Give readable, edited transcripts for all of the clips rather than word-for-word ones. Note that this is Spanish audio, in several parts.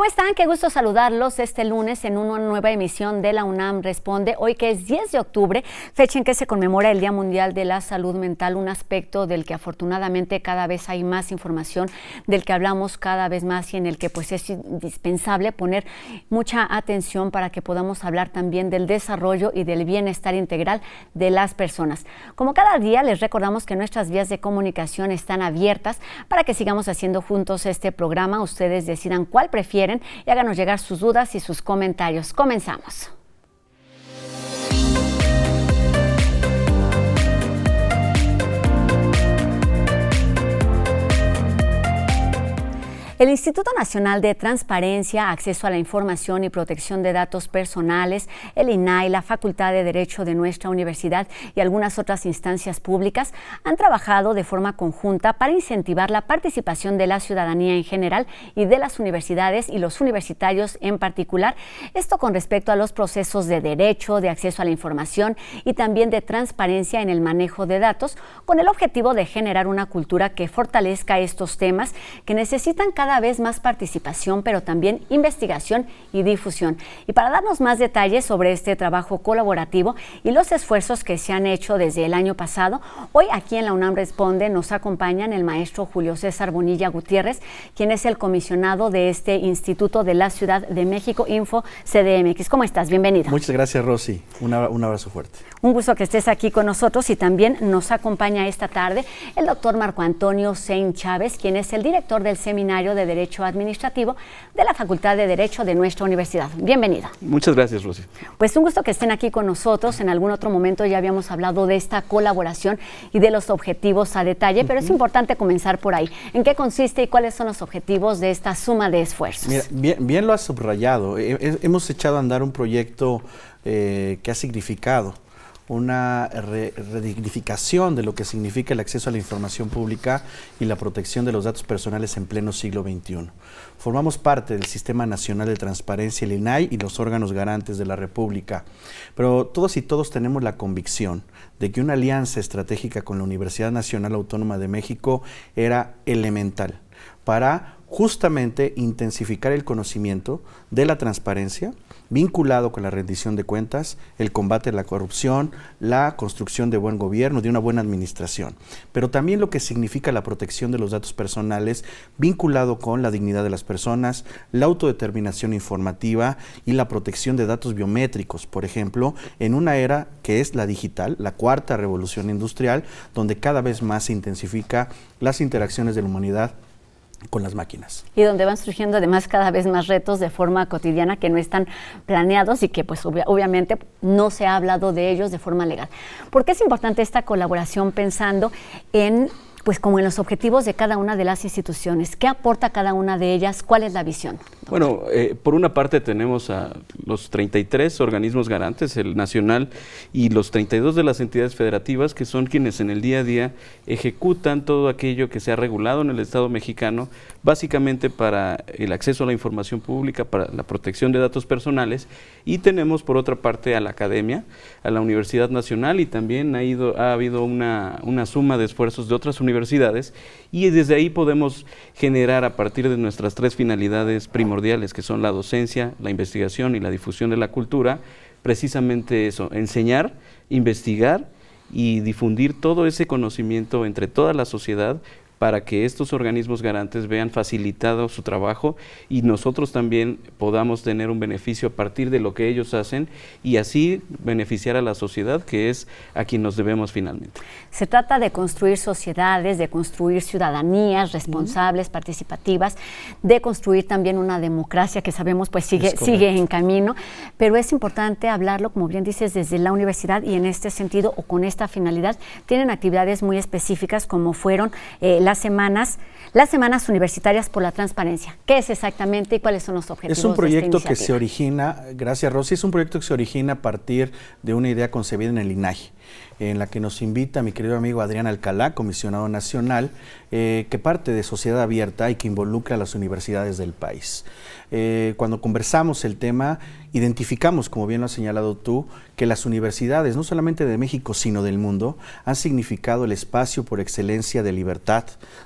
¿Cómo están? Qué gusto saludarlos este lunes en una nueva emisión de La UNAM Responde. Hoy que es 10 de octubre, fecha en que se conmemora el Día Mundial de la Salud Mental, un aspecto del que afortunadamente cada vez hay más información, del que hablamos cada vez más y en el que pues es indispensable poner mucha atención para que podamos hablar también del desarrollo y del bienestar integral de las personas. Como cada día les recordamos que nuestras vías de comunicación están abiertas para que sigamos haciendo juntos este programa. Ustedes decidan cuál prefieren y háganos llegar sus dudas y sus comentarios. Comenzamos. El Instituto Nacional de Transparencia, Acceso a la Información y Protección de Datos Personales, el INAI, la Facultad de Derecho de nuestra universidad y algunas otras instancias públicas han trabajado de forma conjunta para incentivar la participación de la ciudadanía en general y de las universidades y los universitarios en particular. Esto con respecto a los procesos de derecho, de acceso a la información y también de transparencia en el manejo de datos, con el objetivo de generar una cultura que fortalezca estos temas que necesitan cada vez más participación, pero también investigación y difusión. Y para darnos más detalles sobre este trabajo colaborativo y los esfuerzos que se han hecho desde el año pasado, hoy aquí en La UNAM Responde nos acompañan el maestro Julio César Bonilla Gutiérrez, quien es el comisionado de este Instituto de la Ciudad de México, Info CDMX. ¿Cómo estás? Bienvenido. Muchas gracias, Rosy. Un abrazo fuerte. Un gusto que estés aquí con nosotros y también nos acompaña esta tarde el doctor Marco Antonio Sein Chávez, quien es el director del Seminario de Derecho Administrativo de la Facultad de Derecho de nuestra universidad. Bienvenido. Muchas gracias, Rosy. Pues un gusto que estén aquí con nosotros. En algún otro momento ya habíamos hablado de esta colaboración y de los objetivos a detalle, pero es importante comenzar por ahí. ¿En qué consiste y cuáles son los objetivos de esta suma de esfuerzos? Mira, bien lo has subrayado. Hemos echado a andar un proyecto que ha significado una redignificación de lo que significa el acceso a la información pública y la protección de los datos personales en pleno siglo XXI. Formamos parte del Sistema Nacional de Transparencia, el INAI, y los órganos garantes de la República. Pero todos y todos tenemos la convicción de que una alianza estratégica con la Universidad Nacional Autónoma de México era elemental para justamente intensificar el conocimiento de la transparencia, vinculado con la rendición de cuentas, el combate a la corrupción, la construcción de buen gobierno, de una buena administración, pero también lo que significa la protección de los datos personales, vinculado con la dignidad de las personas, la autodeterminación informativa y la protección de datos biométricos, por ejemplo, en una era que es la digital, la cuarta revolución industrial, donde cada vez más se intensifica las interacciones de la humanidad con las máquinas. Y donde van surgiendo además cada vez más retos de forma cotidiana que no están planeados y que pues obviamente no se ha hablado de ellos de forma legal. ¿Por qué es importante esta colaboración pensando en pues como en los objetivos de cada una de las instituciones? ¿Qué aporta cada una de ellas? ¿Cuál es la visión? Bueno, por una parte tenemos a los 33 organismos garantes, el nacional y los 32 de las entidades federativas, que son quienes en el día a día ejecutan todo aquello que se ha regulado en el Estado mexicano, básicamente para el acceso a la información pública, para la protección de datos personales. Y tenemos por otra parte a la academia, a la Universidad Nacional, y también ha habido una suma de esfuerzos de otras universidades, y desde ahí podemos generar a partir de nuestras tres finalidades primordiales, que son la docencia, la investigación y la difusión de la cultura, precisamente eso: enseñar, investigar y difundir todo ese conocimiento entre toda la sociedad, para que estos organismos garantes vean facilitado su trabajo y nosotros también podamos tener un beneficio a partir de lo que ellos hacen y así beneficiar a la sociedad, que es a quien nos debemos finalmente. Se trata de construir sociedades, de construir ciudadanías responsables, participativas, de construir también una democracia que sabemos pues sigue en camino, pero es importante hablarlo, como bien dices, desde la universidad, y en este sentido o con esta finalidad tienen actividades muy específicas como fueron las semanas universitarias por la transparencia. ¿Qué es exactamente y cuáles son los objetivos? Es un proyecto que se origina, gracias Rosy, es un proyecto que se origina a partir de una idea concebida en el INAI. en la que nos invita mi querido amigo Adrián Alcalá, comisionado nacional, que parte de Sociedad Abierta y que involucra a las universidades del país. Cuando conversamos el tema, identificamos, como bien lo has señalado tú, que las universidades, no solamente de México, sino del mundo, han significado el espacio por excelencia de libertad,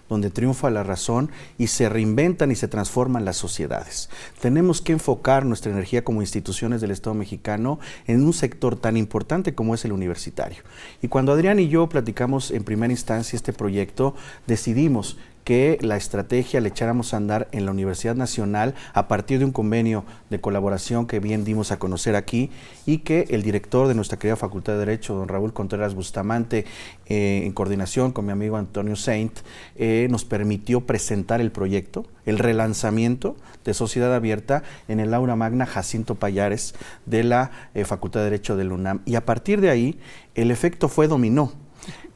donde triunfa la razón y se reinventan y se transforman las sociedades. Tenemos que enfocar nuestra energía como instituciones del Estado mexicano en un sector tan importante como es el universitario. Y cuando Adrián y yo platicamos en primera instancia este proyecto, decidimos que la estrategia le echáramos a andar en la Universidad Nacional a partir de un convenio de colaboración que bien dimos a conocer aquí, y que el director de nuestra querida Facultad de Derecho, don Raúl Contreras Bustamante, en coordinación con mi amigo Antonio Saint, nos permitió presentar el proyecto, el relanzamiento de Sociedad Abierta en el aula magna Jacinto Pallares de la Facultad de Derecho de la UNAM. Y a partir de ahí, el efecto fue dominó.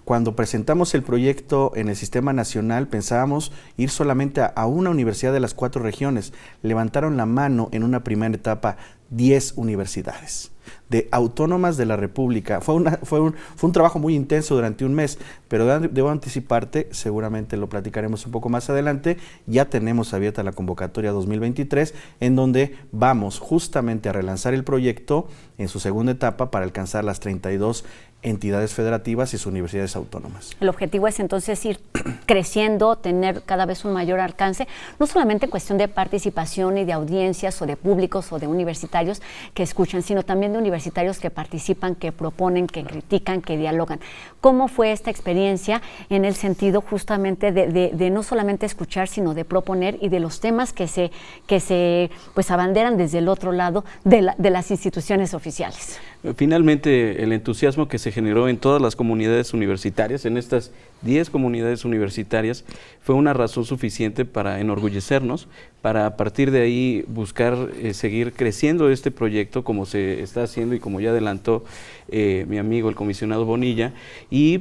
Cuando presentamos el proyecto en el Sistema Nacional, pensábamos ir solamente a una universidad de las 4 regiones. Levantaron la mano en una primera etapa 10 universidades de autónomas de la República. Fue un trabajo muy intenso durante un mes, pero debo anticiparte, seguramente lo platicaremos un poco más adelante, ya tenemos abierta la convocatoria 2023, en donde vamos justamente a relanzar el proyecto en su segunda etapa para alcanzar las 32 entidades federativas y sus universidades autónomas. El objetivo es entonces ir creciendo, tener cada vez un mayor alcance, no solamente en cuestión de participación y de audiencias o de públicos o de universitarios que escuchan, sino también de universitarios que participan, que proponen, que critican, que dialogan. ¿Cómo fue esta experiencia en el sentido justamente de no solamente escuchar, sino de proponer, y de los temas que se pues abanderan desde el otro lado de las instituciones oficiales? Finalmente, el entusiasmo que se generó en todas las comunidades universitarias, en estas 10 comunidades universitarias, fue una razón suficiente para enorgullecernos, para a partir de ahí buscar seguir creciendo este proyecto como se está haciendo y como ya adelantó mi amigo el comisionado Bonilla, y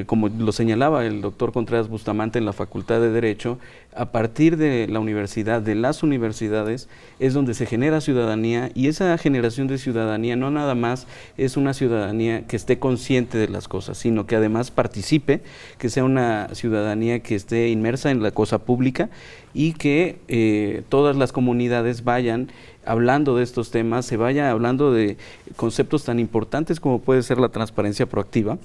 como lo señalaba el doctor Contreras Bustamante en la Facultad de Derecho, a partir de la universidad, de las universidades, es donde se genera ciudadanía, y esa generación de ciudadanía no nada más es una ciudadanía que esté consciente de las cosas, sino que además participe, que sea una ciudadanía que esté inmersa en la cosa pública, y que todas las comunidades vayan hablando de estos temas, se vaya hablando de conceptos tan importantes como puede ser la transparencia proactiva,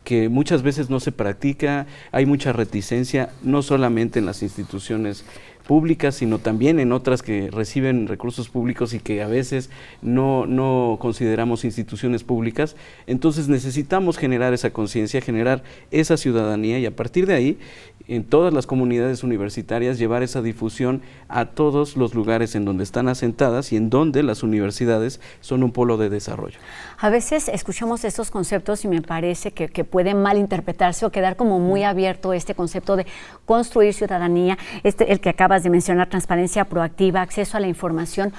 que muchas veces no se practica, hay mucha reticencia, no solamente en las instituciones públicas, sino también en otras que reciben recursos públicos y que a veces no consideramos instituciones públicas. Entonces necesitamos generar esa conciencia, generar esa ciudadanía, y a partir de ahí, en todas las comunidades universitarias, llevar esa difusión a todos los lugares en donde están asentadas y en donde las universidades son un polo de desarrollo. A veces escuchamos estos conceptos y me parece que puede malinterpretarse o quedar como muy abierto este concepto de construir ciudadanía, el que acabas de mencionar, transparencia proactiva, acceso a la información.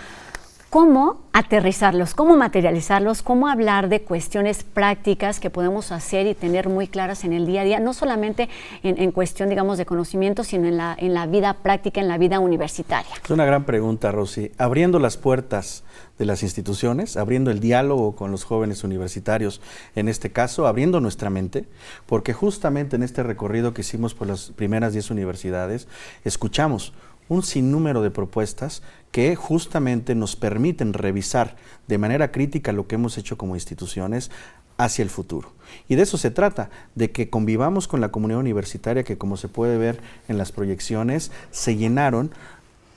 ¿Cómo aterrizarlos, cómo materializarlos, cómo hablar de cuestiones prácticas que podemos hacer y tener muy claras en el día a día, no solamente en cuestión, digamos, de conocimiento, sino en la vida práctica, en la vida universitaria? Es una gran pregunta, Rosy. Abriendo las puertas de las instituciones, abriendo el diálogo con los jóvenes universitarios, en este caso, abriendo nuestra mente, porque justamente en este recorrido que hicimos por las primeras 10 universidades, escuchamos un sinnúmero de propuestas que justamente nos permiten revisar de manera crítica lo que hemos hecho como instituciones hacia el futuro. Y de eso se trata, de que convivamos con la comunidad universitaria que, como se puede ver en las proyecciones, se llenaron,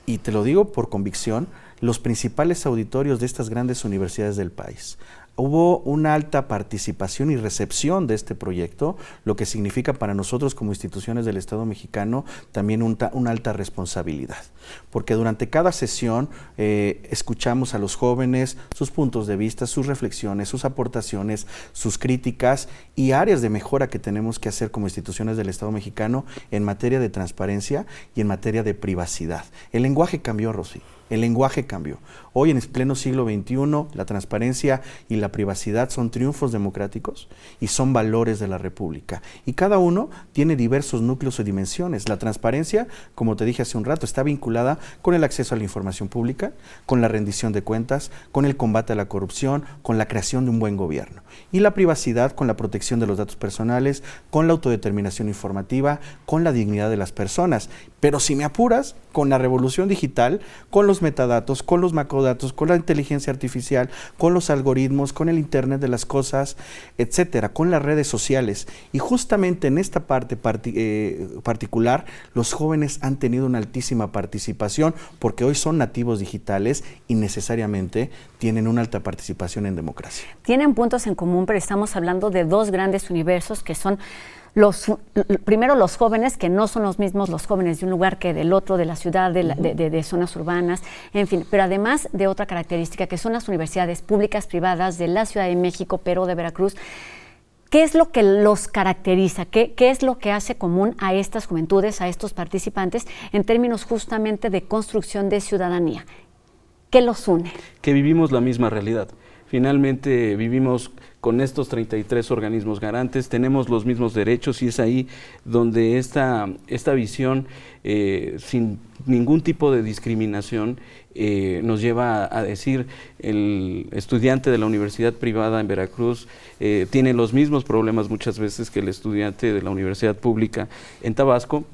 y te lo digo por convicción, los principales auditorios de estas grandes universidades del país. Hubo una alta participación y recepción de este proyecto, lo que significa para nosotros como instituciones del Estado mexicano también una alta responsabilidad, porque durante cada sesión escuchamos a los jóvenes, sus puntos de vista, sus reflexiones, sus aportaciones, sus críticas y áreas de mejora que tenemos que hacer como instituciones del Estado mexicano en materia de transparencia y en materia de privacidad. El lenguaje cambió, Rosy. El lenguaje cambió. Hoy, en el pleno siglo XXI, la transparencia y la privacidad son triunfos democráticos y son valores de la República. Y cada uno tiene diversos núcleos o dimensiones. La transparencia, como te dije hace un rato, está vinculada con el acceso a la información pública, con la rendición de cuentas, con el combate a la corrupción, con la creación de un buen gobierno. Y la privacidad con la protección de los datos personales, con la autodeterminación informativa, con la dignidad de las personas. Pero si me apuras, con la revolución digital, con los metadatos, con los macrodatos, con la inteligencia artificial, con los algoritmos, con el Internet de las cosas, etcétera, con las redes sociales. Y justamente en esta parte particular, los jóvenes han tenido una altísima participación porque hoy son nativos digitales y necesariamente tienen una alta participación en democracia. Tienen puntos en común, pero estamos hablando de dos grandes universos que son primero los jóvenes, que no son los mismos los jóvenes de un lugar que del otro, de la ciudad, de zonas urbanas, en fin, pero además de otra característica que son las universidades públicas, privadas de la Ciudad de México, pero de Veracruz. ¿Qué es lo que los caracteriza? ¿Qué es lo que hace común a estas juventudes, a estos participantes, en términos justamente de construcción de ciudadanía? ¿Qué los une? Que vivimos la misma realidad. Finalmente vivimos con estos 33 organismos garantes, tenemos los mismos derechos y es ahí donde esta visión sin ningún tipo de discriminación nos lleva a decir el estudiante de la universidad privada en Veracruz tiene los mismos problemas muchas veces que el estudiante de la universidad pública en Tabasco.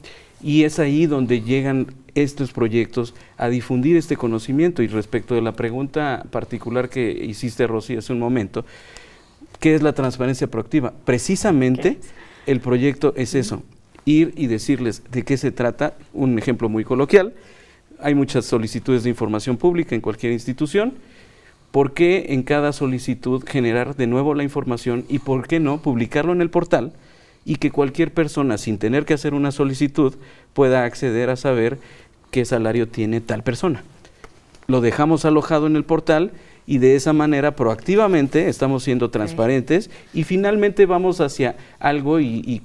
Y es ahí donde llegan estos proyectos a difundir este conocimiento. Y respecto de la pregunta particular que hiciste, Rosy, hace un momento, ¿qué es la transparencia proactiva? Precisamente el proyecto es eso, ir y decirles de qué se trata. Un ejemplo muy coloquial, hay muchas solicitudes de información pública en cualquier institución. ¿Por qué en cada solicitud generar de nuevo la información y por qué no publicarlo en el portal? Y que cualquier persona, sin tener que hacer una solicitud, pueda acceder a saber qué salario tiene tal persona. Lo dejamos alojado en el portal y de esa manera proactivamente estamos siendo transparentes y finalmente vamos hacia algo y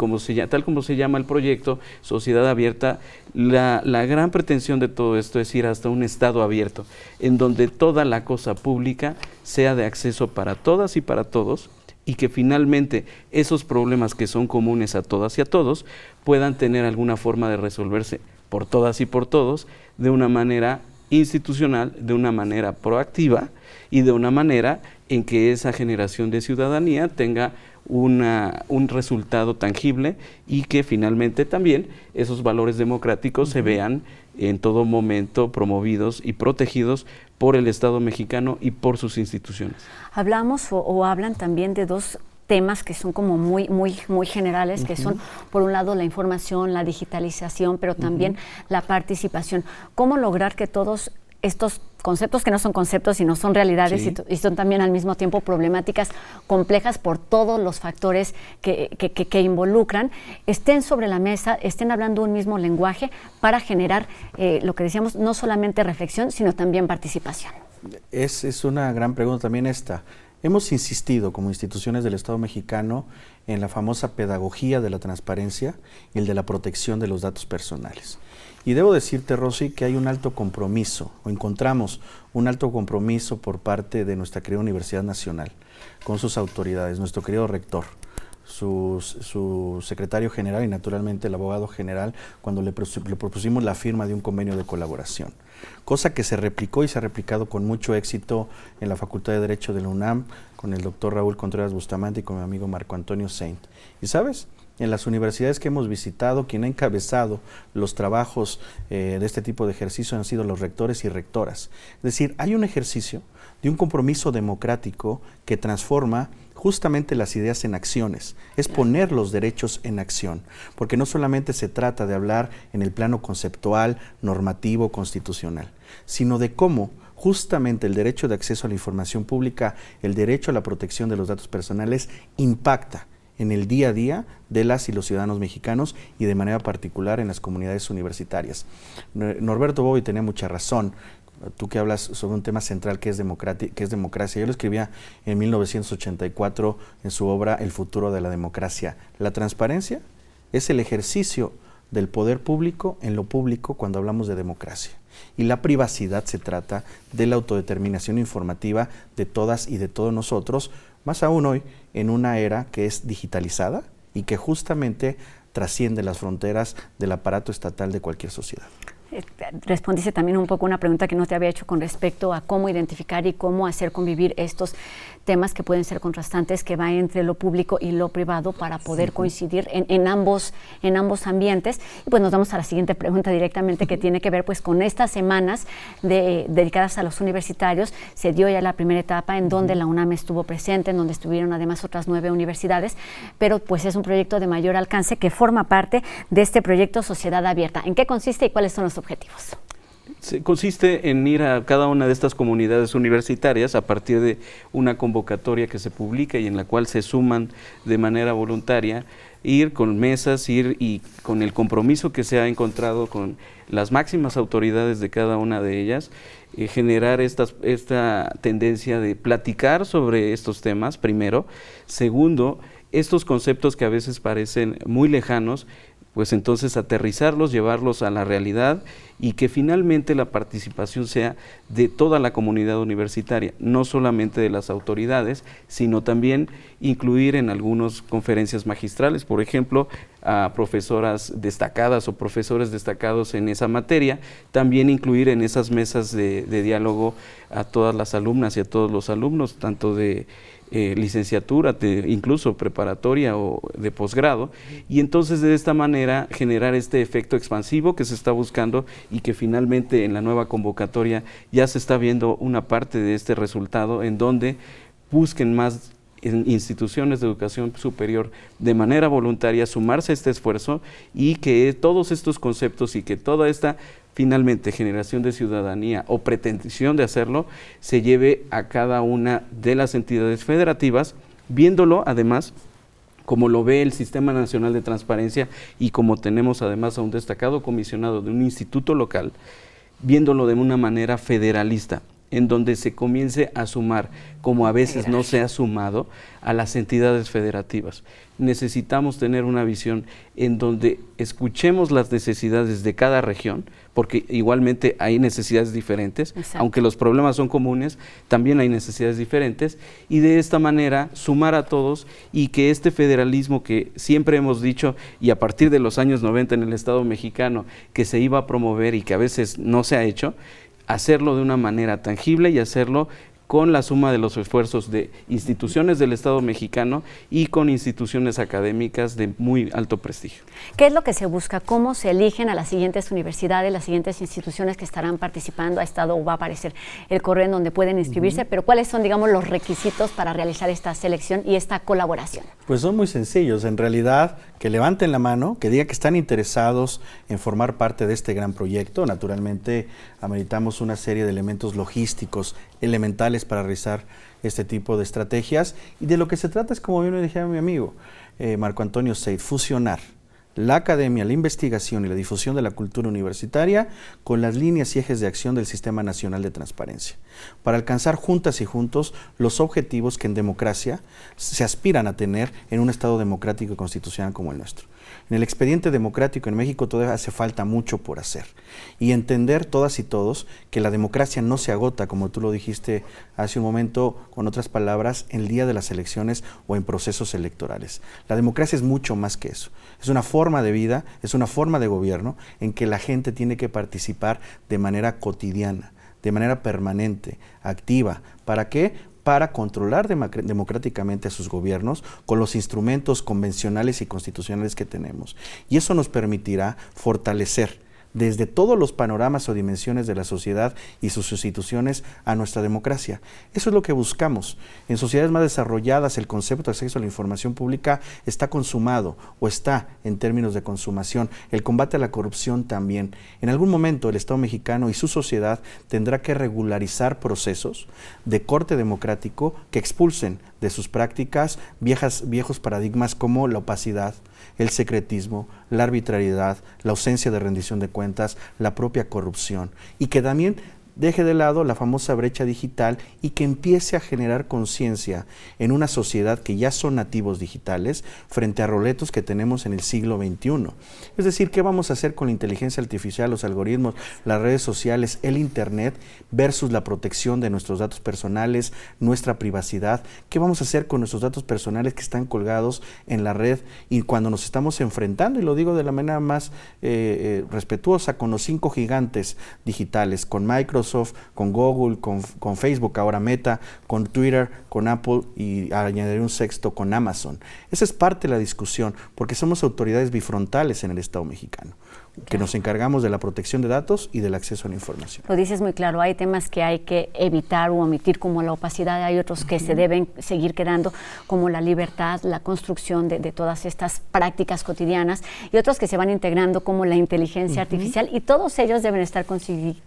tal como se llama el proyecto, Sociedad Abierta, la gran pretensión de todo esto es ir hasta un estado abierto, en donde toda la cosa pública sea de acceso para todas y para todos, y que finalmente esos problemas que son comunes a todas y a todos puedan tener alguna forma de resolverse por todas y por todos de una manera institucional, de una manera proactiva y de una manera en que esa generación de ciudadanía tenga un resultado tangible y que finalmente también esos valores democráticos se vean en todo momento promovidos y protegidos por el Estado mexicano y por sus instituciones. Hablamos o hablan también de dos temas que son como muy generales, que son, por un lado, la información, la digitalización, pero también la participación. ¿Cómo lograr que todos estos conceptos, que no son conceptos, sino son realidades y son también al mismo tiempo problemáticas complejas por todos los factores que involucran, estén sobre la mesa, estén hablando un mismo lenguaje para generar lo que decíamos, no solamente reflexión, sino también participación? Es una gran pregunta también esta. Hemos insistido como instituciones del Estado mexicano en la famosa pedagogía de la transparencia y el de la protección de los datos personales. Y debo decirte, Rosy, que hay un alto compromiso, o encontramos un alto compromiso por parte de nuestra querida Universidad Nacional, con sus autoridades, nuestro querido rector, su secretario general y naturalmente el abogado general, cuando le propusimos la firma de un convenio de colaboración. Cosa que se replicó y se ha replicado con mucho éxito en la Facultad de Derecho de la UNAM, con el doctor Raúl Contreras Bustamante y con mi amigo Marco Antonio Saint. ¿Y sabes? En las universidades que hemos visitado, quien ha encabezado los trabajos de este tipo de ejercicio han sido los rectores y rectoras. Es decir, hay un ejercicio de un compromiso democrático que transforma justamente las ideas en acciones, es poner los derechos en acción, porque no solamente se trata de hablar en el plano conceptual, normativo, constitucional, sino de cómo justamente el derecho de acceso a la información pública, el derecho a la protección de los datos personales impacta en el día a día de las y los ciudadanos mexicanos y de manera particular en las comunidades universitarias. Norberto Bobbio tenía mucha razón. Tú que hablas sobre un tema central que es democracia. Yo lo escribía en 1984 en su obra El futuro de la democracia. La transparencia es el ejercicio del poder público en lo público cuando hablamos de democracia. Y la privacidad se trata de la autodeterminación informativa de todas y de todos nosotros, más aún hoy en una era que es digitalizada y que justamente trasciende las fronteras del aparato estatal de cualquier sociedad. Respondiste también un poco una pregunta que no te había hecho con respecto a cómo identificar y cómo hacer convivir estos temas que pueden ser contrastantes, que va entre lo público y lo privado para poder coincidir en ambos ambientes. Y pues nos vamos a la siguiente pregunta directamente, que tiene que ver pues con estas semanas dedicadas a los universitarios. Se dio ya la primera etapa en donde la UNAM estuvo presente, en donde estuvieron además otras 9 universidades, pero pues es un proyecto de mayor alcance que forma parte de este proyecto Sociedad Abierta. ¿En qué consiste y cuáles son los objetivos? Consiste en ir a cada una de estas comunidades universitarias a partir de una convocatoria que se publica y en la cual se suman de manera voluntaria, ir con mesas, ir y con el compromiso que se ha encontrado con las máximas autoridades de cada una de ellas, generar esta tendencia de platicar sobre estos temas, primero. Segundo, estos conceptos que a veces parecen muy lejanos, pues entonces aterrizarlos, llevarlos a la realidad y que finalmente la participación sea de toda la comunidad universitaria, no solamente de las autoridades, sino también incluir en algunas conferencias magistrales, por ejemplo, a profesoras destacadas o profesores destacados en esa materia, también incluir en esas mesas de diálogo a todas las alumnas y a todos los alumnos, tanto de licenciatura, incluso preparatoria o de posgrado, y entonces de esta manera generar este efecto expansivo que se está buscando y que finalmente en la nueva convocatoria ya se está viendo una parte de este resultado en donde busquen más instituciones de educación superior de manera voluntaria sumarse a este esfuerzo y que todos estos conceptos y que toda esta finalmente generación de ciudadanía o pretensión de hacerlo se lleve a cada una de las entidades federativas, viéndolo además como lo ve el Sistema Nacional de Transparencia y como tenemos además a un destacado comisionado de un instituto local, viéndolo de una manera federalista, en donde se comience a sumar, como a veces no se ha sumado, a las entidades federativas. Necesitamos tener una visión en donde escuchemos las necesidades de cada región, porque igualmente hay necesidades diferentes, aunque los problemas son comunes, también hay necesidades diferentes, y de esta manera sumar a todos y que este federalismo que siempre hemos dicho, y a partir de los años 90 en el Estado mexicano, que se iba a promover y que a veces no se ha hecho, hacerlo de una manera tangible y hacerlo con la suma de los esfuerzos de instituciones del Estado mexicano y con instituciones académicas de muy alto prestigio. ¿Qué es lo que se busca? ¿Cómo se eligen a las siguientes universidades, las siguientes instituciones que estarán participando? Ha estado o va a aparecer el correo en donde pueden inscribirse, pero ¿cuáles son, digamos, los requisitos para realizar esta selección y esta colaboración? Pues son muy sencillos, en realidad, que levanten la mano, que digan que están interesados en formar parte de este gran proyecto. Naturalmente, ameritamos una serie de elementos logísticos elementales para realizar este tipo de estrategias, y de lo que se trata es, como bien me decía mi amigo Marco Antonio Seid, fusionar la academia, la investigación y la difusión de la cultura universitaria con las líneas y ejes de acción del Sistema Nacional de Transparencia, para alcanzar juntas y juntos los objetivos que en democracia se aspiran a tener en un Estado democrático y constitucional como el nuestro. En el expediente democrático en México todavía hace falta mucho por hacer y entender todas y todos que la democracia no se agota, como tú lo dijiste hace un momento, con otras palabras, en el día de las elecciones o en procesos electorales. La democracia es mucho más que eso. Es una forma de vida, es una forma de gobierno en que la gente tiene que participar de manera cotidiana, de manera permanente, activa. ¿Para qué? Para controlar democráticamente a sus gobiernos con los instrumentos convencionales y constitucionales que tenemos. Y eso nos permitirá fortalecer desde todos los panoramas o dimensiones de la sociedad y sus instituciones a nuestra democracia. Eso es lo que buscamos. En sociedades más desarrolladas el concepto de acceso a la información pública está consumado o está en términos de consumación. El combate a la corrupción también. En algún momento el Estado mexicano y su sociedad tendrá que regularizar procesos de corte democrático que expulsen de sus prácticas viejos paradigmas como la opacidad, el secretismo, la arbitrariedad, la ausencia de rendición de cuentas, la propia corrupción, y que también deje de lado la famosa brecha digital y que empiece a generar conciencia en una sociedad que ya son nativos digitales frente a retos que tenemos en el siglo XXI. Es decir, ¿qué vamos a hacer con la inteligencia artificial, los algoritmos, las redes sociales, el Internet versus la protección de nuestros datos personales, nuestra privacidad? ¿Qué vamos a hacer con nuestros datos personales que están colgados en la red y cuando nos estamos enfrentando, y lo digo de la manera más respetuosa, con los 5 gigantes digitales, con Microsoft, con Google, con Facebook, ahora Meta, con Twitter, con Apple y añadiré un sexto con Amazon? Esa es parte de la discusión, porque somos autoridades bifrontales en el Estado mexicano, que nos encargamos de la protección de datos y del acceso a la información. Lo dices muy claro, hay temas que hay que evitar o omitir como la opacidad, hay otros que se deben seguir quedando como la libertad, la construcción de todas estas prácticas cotidianas y otros que se van integrando como la inteligencia artificial y todos ellos deben estar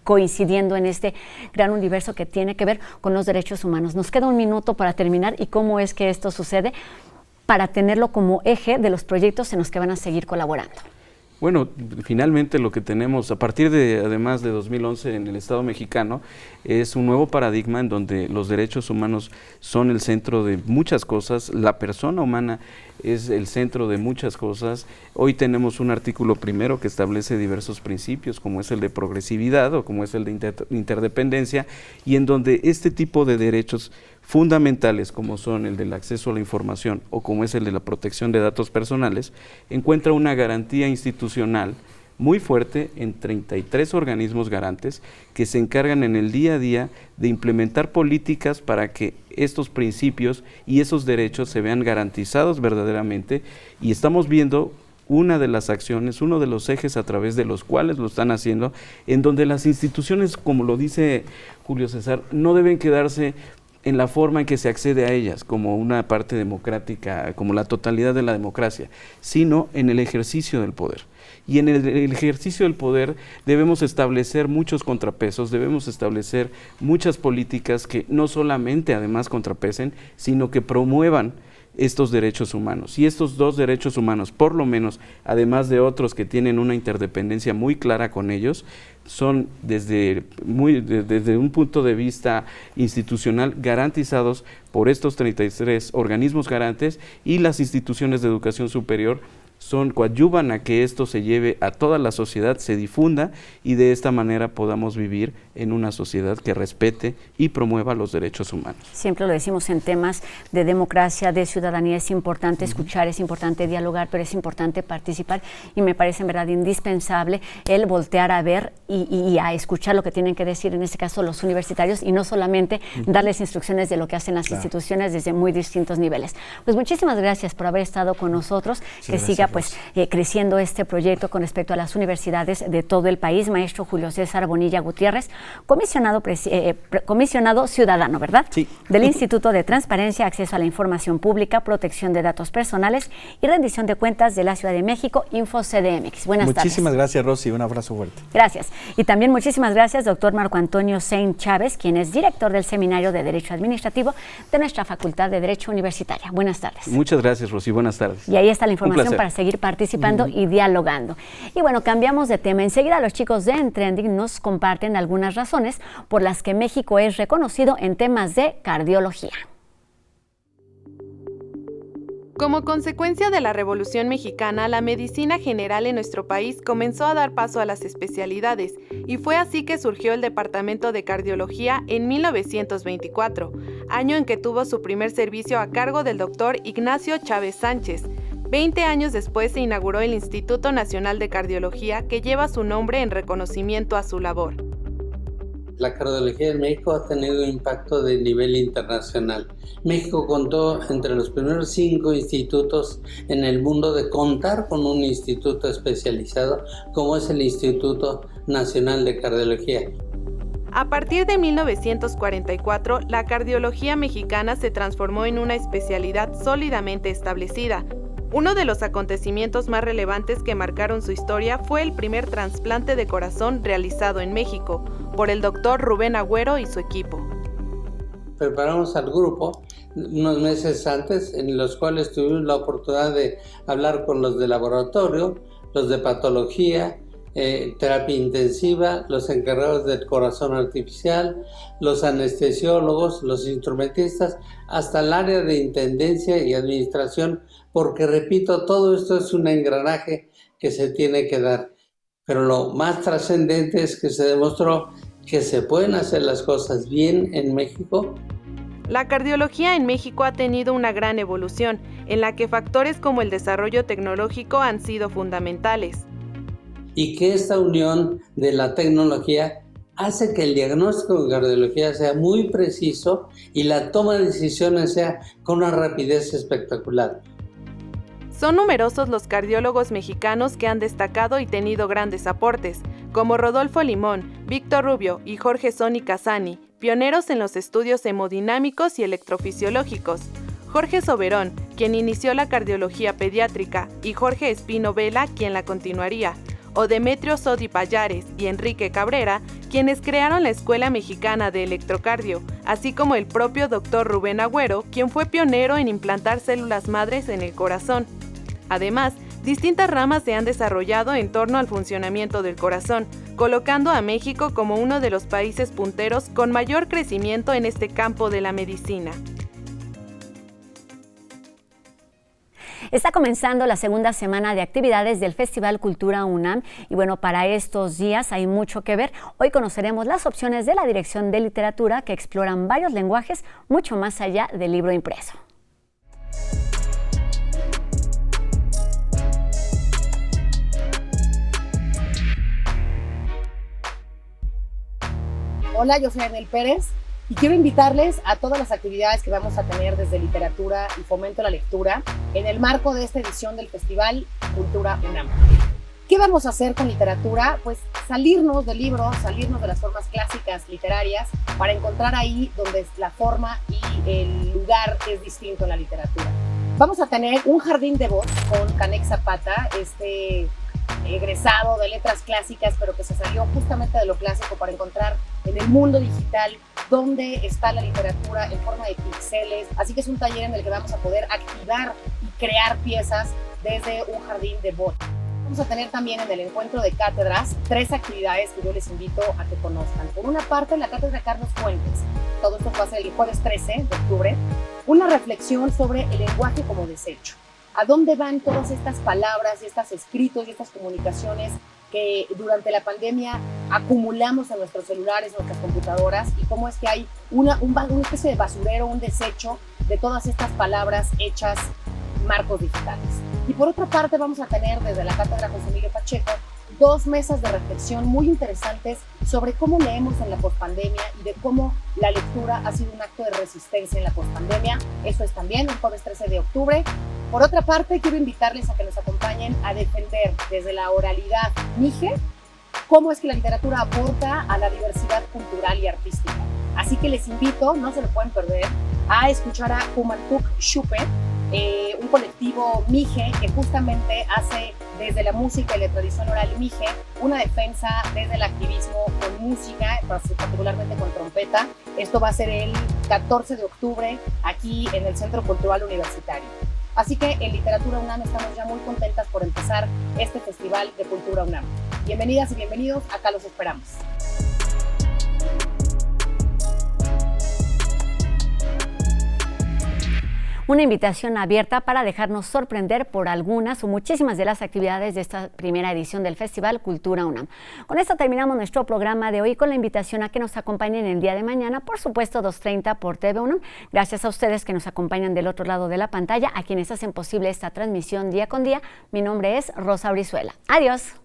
coincidiendo en este gran universo que tiene que ver con los derechos humanos. Nos queda un minuto para terminar y cómo es que esto sucede para tenerlo como eje de los proyectos en los que van a seguir colaborando. Bueno, finalmente lo que tenemos a partir de, además de 2011 en el Estado mexicano, es un nuevo paradigma en donde los derechos humanos son el centro de muchas cosas, la persona humana es el centro de muchas cosas. Hoy tenemos un artículo primero que establece diversos principios, como es el de progresividad o como es el de interdependencia, y en donde este tipo de derechos fundamentales, como son el del acceso a la información o como es el de la protección de datos personales, encuentra una garantía institucional muy fuerte en 33 organismos garantes que se encargan en el día a día de implementar políticas para que estos principios y esos derechos se vean garantizados verdaderamente, y estamos viendo una de las acciones, uno de los ejes a través de los cuales lo están haciendo, en donde las instituciones, como lo dice Julio César, no deben quedarse en la forma en que se accede a ellas como una parte democrática, como la totalidad de la democracia, sino en el ejercicio del poder. Y en el ejercicio del poder debemos establecer muchos contrapesos, debemos establecer muchas políticas que no solamente además contrapesen, sino que promuevan estos derechos humanos. Y estos 2 derechos humanos, por lo menos, además de otros que tienen una interdependencia muy clara con ellos, son desde un punto de vista institucional garantizados por estos 33 organismos garantes, y las instituciones de educación superior coadyuvan a que esto se lleve a toda la sociedad, se difunda y de esta manera podamos vivir en una sociedad que respete y promueva los derechos humanos. Siempre lo decimos en temas de democracia, de ciudadanía, es importante escuchar, es importante dialogar, pero es importante participar, y me parece en verdad indispensable el voltear a ver y a escuchar lo que tienen que decir, en este caso los universitarios, y no solamente darles instrucciones de lo que hacen las instituciones desde muy distintos niveles. Pues muchísimas gracias por haber estado con nosotros, que siga creciendo este proyecto con respecto a las universidades de todo el país. Maestro Julio César Bonilla Gutiérrez, comisionado ciudadano, ¿verdad? Sí. Del Instituto de Transparencia, Acceso a la Información Pública, Protección de Datos Personales y Rendición de Cuentas de la Ciudad de México, InfoCDMX. Buenas tardes. Muchísimas gracias, Rosy. Un abrazo fuerte. Gracias. Y también muchísimas gracias, doctor Marco Antonio Sein Chávez, quien es director del Seminario de Derecho Administrativo de nuestra Facultad de Derecho Universitaria. Buenas tardes. Muchas gracias, Rosy. Buenas tardes. Y ahí está la información para seguir participando y dialogando. Y bueno, cambiamos de tema. Enseguida los chicos de Entrending nos comparten algunas razones por las que México es reconocido en temas de cardiología. Como consecuencia de la Revolución Mexicana, la medicina general en nuestro país comenzó a dar paso a las especialidades, y fue así que surgió el Departamento de Cardiología en 1924, año en que tuvo su primer servicio a cargo del doctor Ignacio Chávez Sánchez. 20 años después se inauguró el Instituto Nacional de Cardiología, que lleva su nombre en reconocimiento a su labor. La cardiología en México ha tenido un impacto de nivel internacional. México contó entre los primeros 5 institutos en el mundo de contar con un instituto especializado, como es el Instituto Nacional de Cardiología. A partir de 1944, la cardiología mexicana se transformó en una especialidad sólidamente establecida. Uno de los acontecimientos más relevantes que marcaron su historia fue el primer trasplante de corazón realizado en México por el doctor Rubén Agüero y su equipo. Preparamos al grupo unos meses antes, en los cuales tuvimos la oportunidad de hablar con los de laboratorio, los de patología, terapia intensiva, los encargados del corazón artificial, los anestesiólogos, los instrumentistas, hasta el área de intendencia y administración, porque repito, todo esto es un engranaje que se tiene que dar. Pero lo más trascendente es que se demostró que se pueden hacer las cosas bien en México. La cardiología en México ha tenido una gran evolución, en la que factores como el desarrollo tecnológico han sido fundamentales. Y que esta unión de la tecnología hace que el diagnóstico de cardiología sea muy preciso y la toma de decisiones sea con una rapidez espectacular. Son numerosos los cardiólogos mexicanos que han destacado y tenido grandes aportes, como Rodolfo Limón, Víctor Rubio y Jorge Soni Casani, pioneros en los estudios hemodinámicos y electrofisiológicos. Jorge Soberón, quien inició la cardiología pediátrica, y Jorge Espino Vela, quien la continuaría, o Demetrio Sodi Pallares y Enrique Cabrera, quienes crearon la Escuela Mexicana de Electrocardio, así como el propio Dr. Rubén Agüero, quien fue pionero en implantar células madres en el corazón. Además, distintas ramas se han desarrollado en torno al funcionamiento del corazón, colocando a México como uno de los países punteros con mayor crecimiento en este campo de la medicina. Está comenzando la segunda semana de actividades del Festival Cultura UNAM y bueno, para estos días hay mucho que ver. Hoy conoceremos las opciones de la Dirección de Literatura que exploran varios lenguajes mucho más allá del libro impreso. Hola, yo soy Anel Pérez y quiero invitarles a todas las actividades que vamos a tener desde literatura y fomento a la lectura en el marco de esta edición del Festival Cultura UNAM. ¿Qué vamos a hacer con literatura? Pues salirnos del libro, salirnos de las formas clásicas literarias para encontrar ahí donde la forma y el lugar es distinto en la literatura. Vamos a tener un jardín de voz con Canek Zapata, egresado de letras clásicas, pero que se salió justamente de lo clásico para encontrar en el mundo digital dónde está la literatura en forma de píxeles. Así que es un taller en el que vamos a poder activar y crear piezas desde un jardín de voz. Vamos a tener también en el encuentro de cátedras 3 actividades que yo les invito a que conozcan. Por una parte, la cátedra Carlos Fuentes. Todo esto va a ser el jueves 13 de octubre. Una reflexión sobre el lenguaje como desecho. ¿A dónde van todas estas palabras y estos escritos y estas comunicaciones que durante la pandemia acumulamos en nuestros celulares, en nuestras computadoras? Y cómo es que hay una especie de basurero, un desecho de todas estas palabras hechas marcos digitales. Y por otra parte vamos a tener desde la cátedra José Emilio Pacheco 2 mesas de reflexión muy interesantes sobre cómo leemos en la pospandemia y de cómo la lectura ha sido un acto de resistencia en la pospandemia. Eso es también el jueves 13 de octubre. Por otra parte, quiero invitarles a que nos acompañen a defender desde la oralidad Mije cómo es que la literatura aporta a la diversidad cultural y artística. Así que les invito, no se lo pueden perder, a escuchar a Humantuk Xupe, un colectivo Mije que justamente hace desde la música y la tradición oral Mije una defensa desde el activismo con música, particularmente con trompeta. Esto va a ser el 14 de octubre aquí en el Centro Cultural Universitario. Así que en Literatura UNAM estamos ya muy contentas por empezar este Festival de Cultura UNAM. Bienvenidas y bienvenidos, acá los esperamos. Una invitación abierta para dejarnos sorprender por algunas o muchísimas de las actividades de esta primera edición del Festival Cultura UNAM. Con esto terminamos nuestro programa de hoy con la invitación a que nos acompañen el día de mañana, por supuesto 2:30 por TV UNAM. Gracias a ustedes que nos acompañan del otro lado de la pantalla, a quienes hacen posible esta transmisión día con día. Mi nombre es Rosa Brizuela. Adiós.